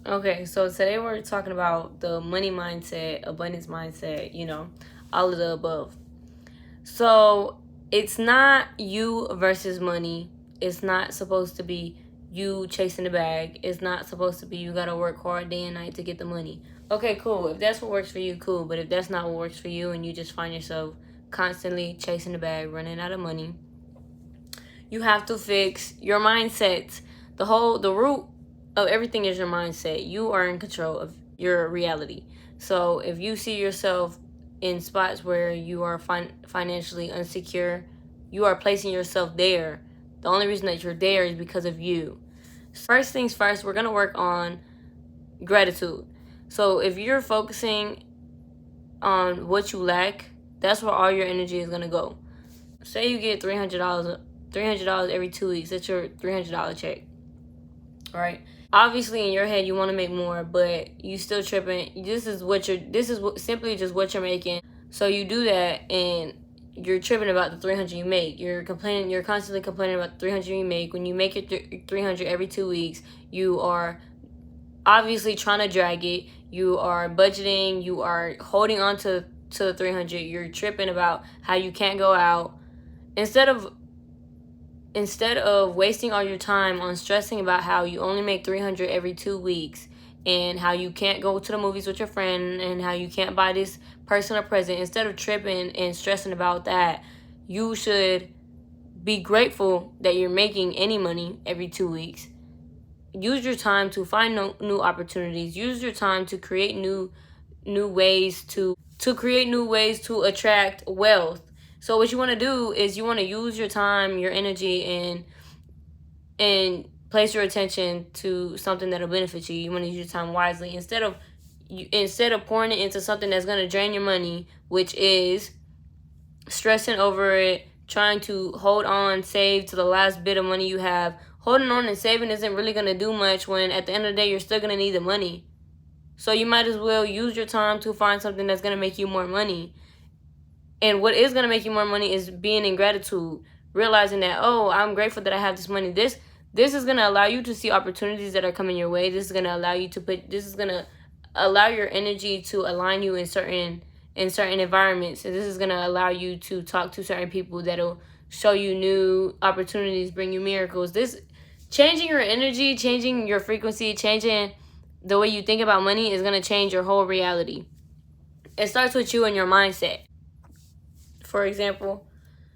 Okay, so today we're talking about the money mindset, abundance mindset, all of the above. So it's not you versus money. It's not supposed to be you chasing the bag. It's not supposed to be you gotta work hard day and night to get the money. Okay, cool. If that's what works for you, cool. But if that's not what works for you and you just find yourself constantly chasing the bag, running out of money, you have to fix your mindset. The root of everything is your mindset. You are in control of your reality. So if you see yourself in spots where you are financially insecure, you are placing yourself there. The only reason that you're there is because of you. First things first, we're going to work on gratitude. So if you're focusing on what you lack, that's where all your energy is going to go. Say you get $300 every 2 weeks. That's your $300 check, right? Obviously, in your head, you want to make more, but you still tripping. Simply just what you're making. So you do that, and you're tripping about the 300 you make. You're constantly complaining about the 300 you make. When you make your 300 every 2 weeks, you are obviously trying to drag it. You are budgeting. You are holding on to the 300. You're tripping about how you can't go out. Instead of wasting all your time on stressing about how you only make 300 every 2 weeks and how you can't go to the movies with your friend and how you can't buy this person a present, instead of tripping and stressing about that, you should be grateful that you're making any money every 2 weeks. Use your time to find new opportunities. Use your time to create new ways to attract wealth. So what you want to do is you want to use your time, your energy, and place your attention to something that'll benefit you. You want to use your time wisely instead of pouring it into something that's going to drain your money, which is stressing over it, trying to hold on, save to the last bit of money you have. Holding on and saving isn't really going to do much when at the end of the day you're still going to need the money. So you might as well use your time to find something that's going to make you more money. And what is going to make you more money is being in gratitude, realizing that, oh, I'm grateful that I have this money. This is going to allow you to see opportunities that are coming your way. This is going to allow your energy to align you in certain environments. And this is going to allow you to talk to certain people that'll show you new opportunities, bring you miracles. This changing your energy, changing your frequency, changing the way you think about money is going to change your whole reality. It starts with you and your mindset. For example,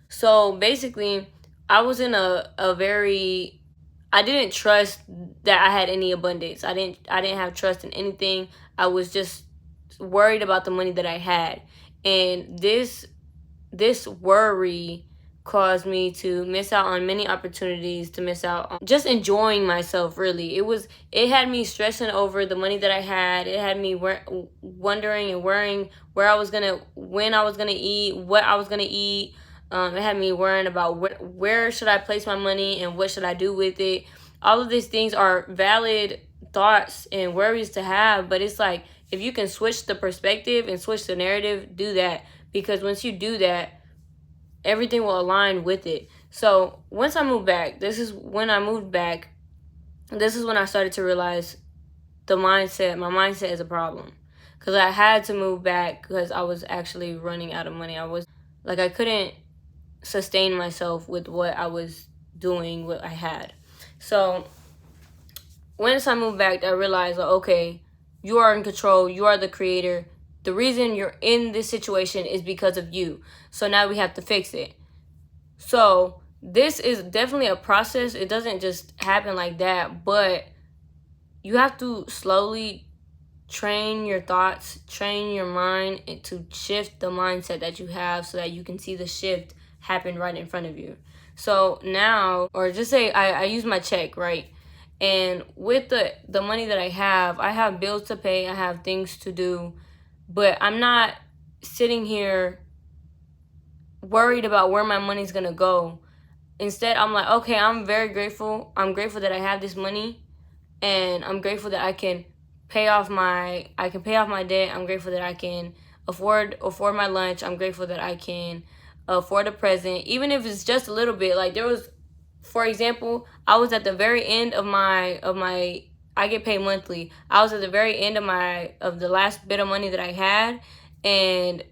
so basically, I was in a very, I didn't trust that I had any abundance. I didn't have trust in anything. I was just worried about the money that I had. And this worry caused me to miss out on many opportunities, to miss out on just enjoying myself. Really, it had me stressing over the money that I had. It had me wondering and worrying when I was gonna eat, what I was gonna eat. It had me worrying about where should I place my money and what should I do with it. All of these things are valid thoughts and worries to have, but it's like, if you can switch the perspective and switch the narrative, do that. Because once you do that, everything will align with it. So once I moved back, this is when I started to realize my mindset is a problem. Because I had to move back because I was actually running out of money. I couldn't sustain myself with what I was doing, what I had. So once I moved back, I realized, okay, you are in control. You are the creator. The reason you're in this situation is because of you. So now we have to fix it. So this is definitely a process. It doesn't just happen like that, but you have to slowly train your thoughts, train your mind to shift the mindset that you have so that you can see the shift happen right in front of you. So now, or just say I use my check, right? And with the money that I have bills to pay, I have things to do, but I'm not sitting here worried about where my money's going to go. Instead, I'm like, okay, I'm very grateful. I'm grateful that I have this money, and I'm grateful that I can pay off my debt. I'm grateful that I can afford my lunch. I'm grateful that I can afford a present, even if it's just a little bit. Like, there was, for example, I was at the very end of my I get paid monthly. I was at the very end of the last bit of money that I had, and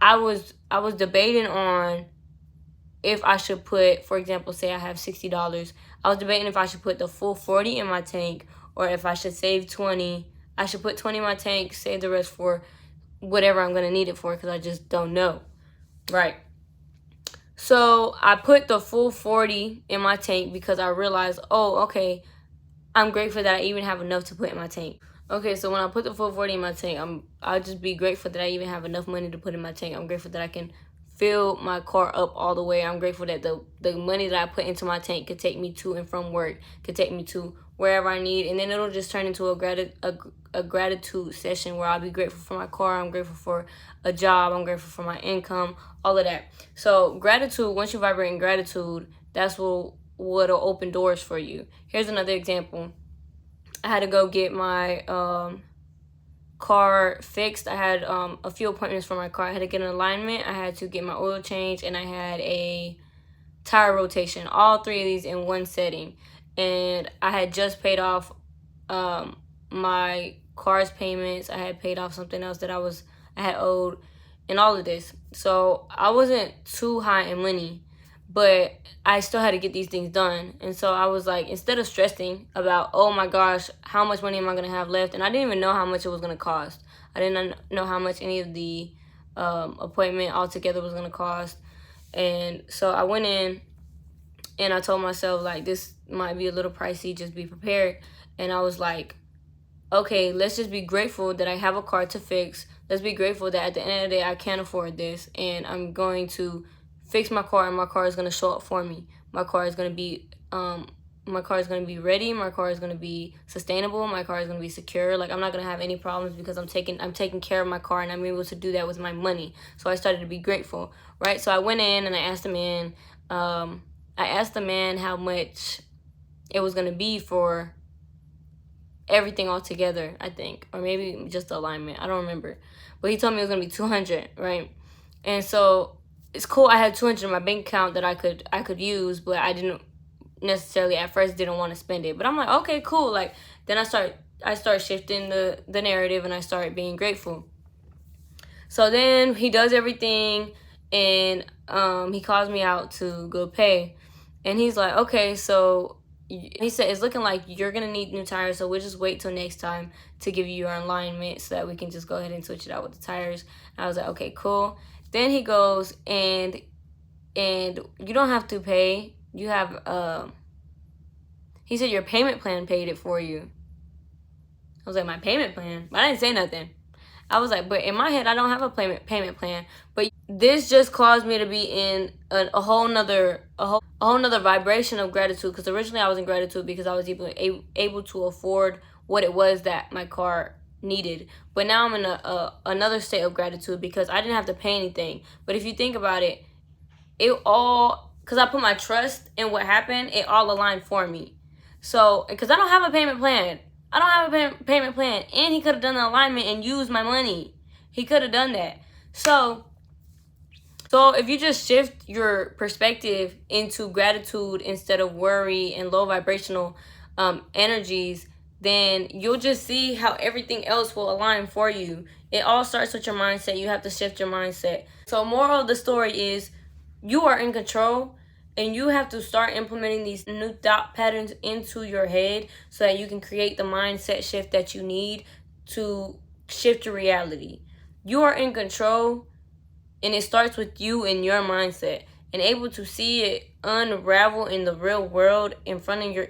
I was debating on if I should put, for example, say I have $60. I was debating if I should put the full 40 in my tank, or if I should save 20. I should put 20 in my tank, save the rest for whatever I'm going to need it for, because I just don't know. Right. So I put the full 40 in my tank because I realized, oh, okay, I'm grateful that I even have enough to put in my tank. Okay, so when I put the full 40 in my tank, I'll just be grateful that I even have enough money to put in my tank. I'm grateful that I can fill my car up all the way. I'm grateful that the money that I put into my tank could take me to and from work, could take me to wherever I need, and then it'll just turn into a gratitude session where I'll be grateful for my car, I'm grateful for a job, I'm grateful for my income, all of that. So gratitude, once you vibrate in gratitude, that's what'll open doors for you. Here's another example. I had to go get my car fixed. I had a few appointments for my car. I had to get an alignment, I had to get my oil change, and I had a tire rotation. All three of these in one setting. And I had just paid off my car's payments. I had paid off something else that I had owed, and all of this. So I wasn't too high in money, but I still had to get these things done. And so I was like, instead of stressing about, oh my gosh, how much money am I going to have left? And I didn't even know how much it was going to cost. I didn't know how much any of the appointment altogether was going to cost. And so I went in and I told myself, like, this might be a little pricey, just be prepared. And I was like, okay, let's just be grateful that I have a car to fix. Let's be grateful that at the end of the day, I can afford this, and I'm going to fix my car, and my car is going to show up for me. My car is going to be ready. My car is going to be sustainable. My car is going to be secure. Like, I'm not going to have any problems because I'm taking care of my car, and I'm able to do that with my money. So I started to be grateful, right? So I went in and I asked the man how much it was going to be for everything all together, I think, or maybe just the alignment, I don't remember, but he told me it was gonna be 200, right? And so it's cool, I had 200 in my bank account that I could use, but I didn't necessarily at first didn't want to spend it. But I'm like, okay, cool. Like, then I start shifting the narrative, and I start being grateful. So then he does everything, and he calls me out to go pay, and he's like, okay, so he said, it's looking like you're gonna need new tires, so we'll just wait till next time to give you your alignment so that we can just go ahead and switch it out with the tires. And I was like, okay, cool. Then he goes, and you don't have to pay. You have he said your payment plan paid it for you. I was like, my payment plan? But I didn't say nothing. I was like, but in my head, I don't have a payment plan. But this just caused me to be in a whole nother vibration of gratitude. Because originally I was in gratitude because I was able to afford what it was that my car needed. But now I'm in another state of gratitude because I didn't have to pay anything. But if you think about it, because I put my trust in what happened, it all aligned for me. So, because I don't have a payment plan. I don't have a payment plan. And he could have done the alignment and used my money. He could have done that. So if you just shift your perspective into gratitude instead of worry and low vibrational energies, then you'll just see how everything else will align for you. It all starts with your mindset. You have to shift your mindset. So moral of the story is, you are in control. And you have to start implementing these new thought patterns into your head so that you can create the mindset shift that you need to shift your reality. You are in control, and it starts with you and your mindset, and able to see it unravel in the real world in front of your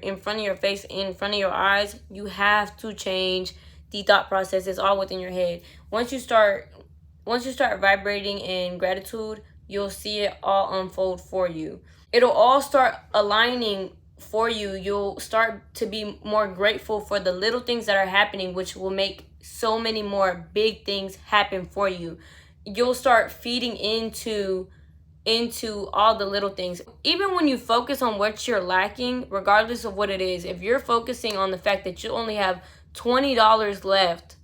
face, in front of your eyes. You have to change the thought process. It's all within your head. Once you start vibrating in gratitude, you'll see it all unfold for you. It'll all start aligning for you. You'll start to be more grateful for the little things that are happening, which will make so many more big things happen for you. You'll start feeding into all the little things. Even when you focus on what you're lacking, regardless of what it is, if you're focusing on the fact that you only have $20 left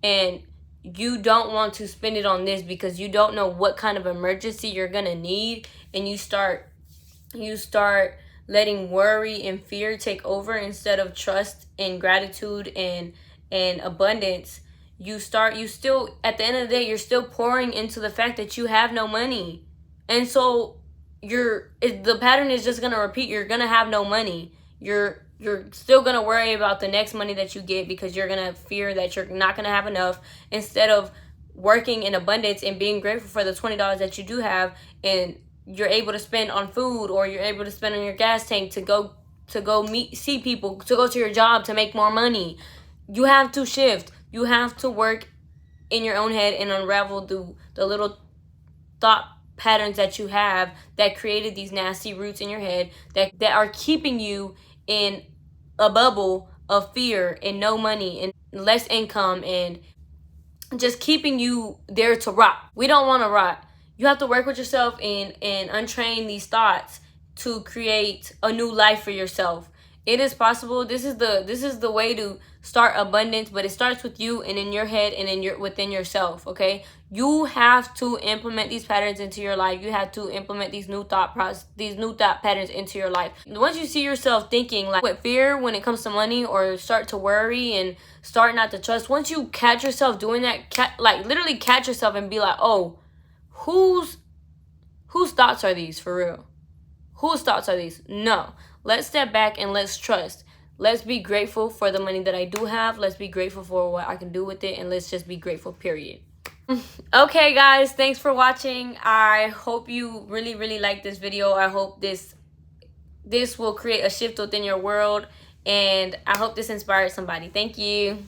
and you don't want to spend it on this because you don't know what kind of emergency you're gonna need, and you start letting worry and fear take over instead of trust and gratitude and abundance, you still, at the end of the day, you're still pouring into the fact that you have no money. And so the pattern is just gonna repeat. You're gonna have no money. You're still gonna worry about the next money that you get because you're gonna fear that you're not gonna have enough, instead of working in abundance and being grateful for the $20 that you do have, and you're able to spend on food, or you're able to spend on your gas tank to go see people, to go to your job to make more money. You have to shift. You have to work in your own head and unravel the little thought patterns that you have that created these nasty roots in your head that are keeping you in a bubble of fear and no money and less income, and just keeping you there to rot. We don't want to rot. You have to work with yourself and untrain these thoughts to create a new life for yourself. It is possible. This is the way to start abundance, but it starts with you and in your head and within yourself, okay? You have to implement these patterns into your life. You have to implement these new thought patterns into your life. Once you see yourself thinking like with fear when it comes to money, or start to worry and start not to trust, once you catch yourself doing that, literally catch yourself and be like, oh, whose thoughts are these for real? Whose thoughts are these? No. Let's step back and let's trust. Let's be grateful for the money that I do have. Let's be grateful for what I can do with it. And let's just be grateful, period. Okay, guys. Thanks for watching. I hope you really, really like this video. I hope this will create a shift within your world. And I hope this inspires somebody. Thank you.